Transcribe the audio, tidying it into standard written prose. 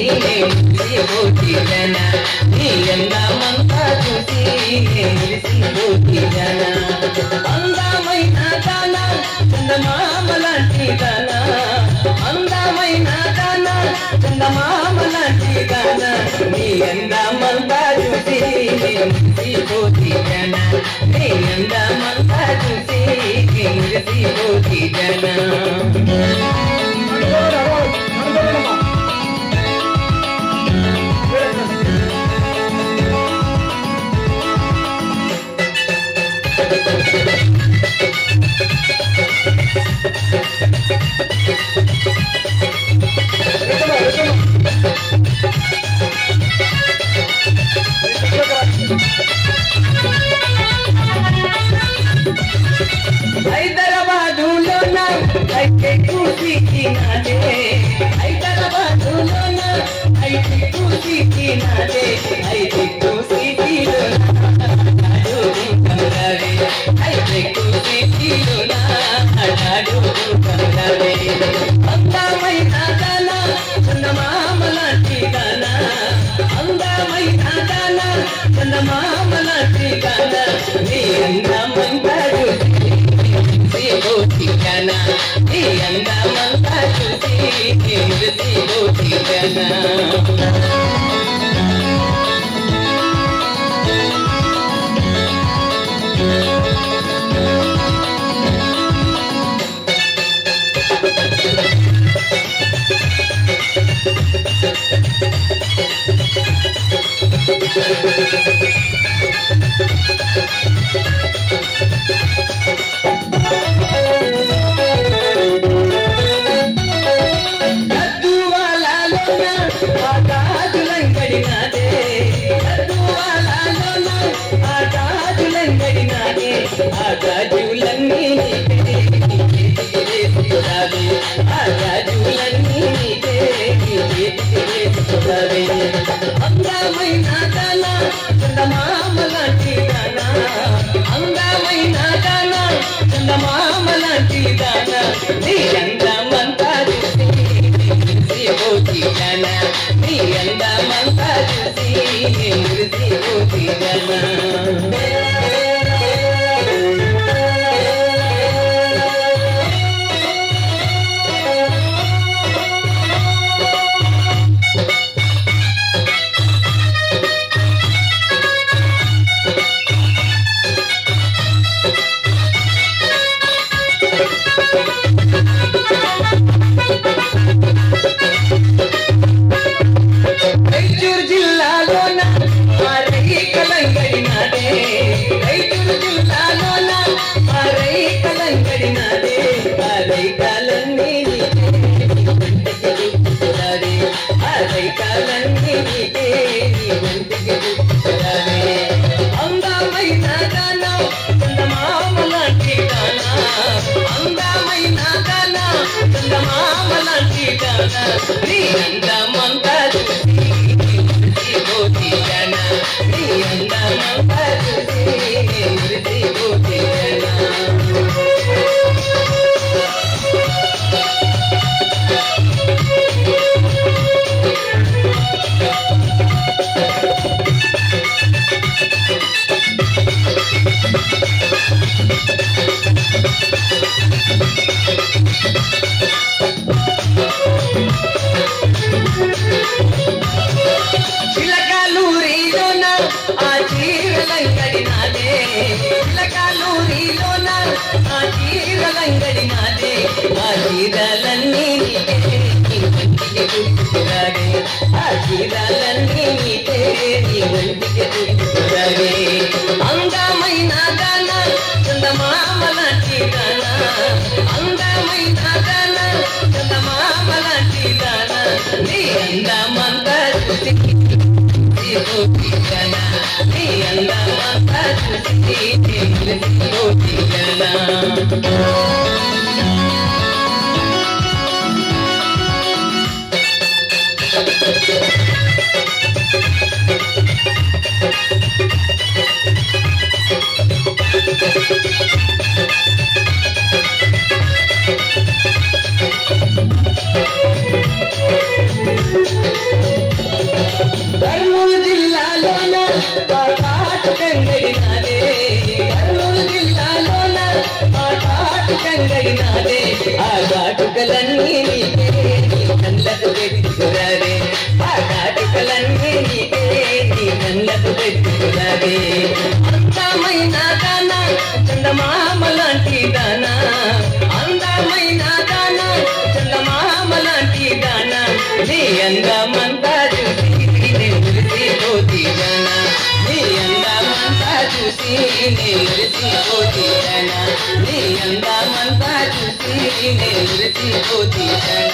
మురిసిపోతిగన నీ అందమంతా చూసి మురిసిపోతిగన అందమైన దాన చందమామ లాంటి దాన అందమైన దాన చందమామ లాంటి దాన నీ అందమంతా చూసి మురిసిపోతిగన నీ అందమంతా చూసి మురిసిపోతిగన హైదరాబాదులోన అయితే కూసినాదే హైదరాబాదులోన అయితే కూసినాదే అయితే కూసిలోన కంగారే అయితే కూసిలోన అడాడు కంగారే అందమైన దాన చందమామ లాంటి దాన అందమైన దాన చందమామ లాంటి దాన నీ అందమంతా మురిసిపోతిగన నీ అందమంతా చూసి మురిసిపోతిగన అందమైన దాన చందమామ లాంటి దాన అందమైన దాన చందమామ లాంటి దాన నీ అందమంతా చూసి మురిసిపోతిగన నీ అందమంతా చూసి మురిసిపోతిగన రైచూరు జిల్లాలోన మారై కలంగడినాదే రైచూరు జిల్లాలోన మారై కలంగడినాదే మారై కాలన్నీ మారై కాలన్నీ అందమైన దాన చందమామ లాంటి దాన అందమైన దాన చందమామ లాంటి దాన నీ అందమంతా మురిసిపోతిగన నీ అందమంతా చూసి మురిసిపోతిగన చిలకలూరిలోన ఆ చీరలంగడినాదే చిలకలూరిలోన ఆ చీరలంగడినాదే ఆ చీరలన్నీ నీకే గుర్తురాగే ఆ చీరలన్నీ నీకే నీ ఒంటికి గుర్తురాగే అందమైన దాన చందమామ లాంటి దాన అందమైన దాన చందమామ లాంటి దాన నీ అందమంతా చూసి మురిసిపోతిగన నీ అందమంతా చూసి మురిసిపోతిగన అంగడి నాదే ఆ కాటుకలన్నీ నీకే నీ కళ్ళకు పెట్టుకురాదే ఆ కాటుకలన్నీ నీకే నీ కళ్ళకు పెట్టుకురాదే అందమైన దానా చందమామ లాంటి దానా అందమైన దానా చందమామ లాంటి దానా నీ అందమంతా చూసి నేను మురిసిపోతి జానా నీ అందమంతా చూసి నేను మురిసిపోతి జానా నీ అందమంతా చూసి నేను మురిసిపోతి జానా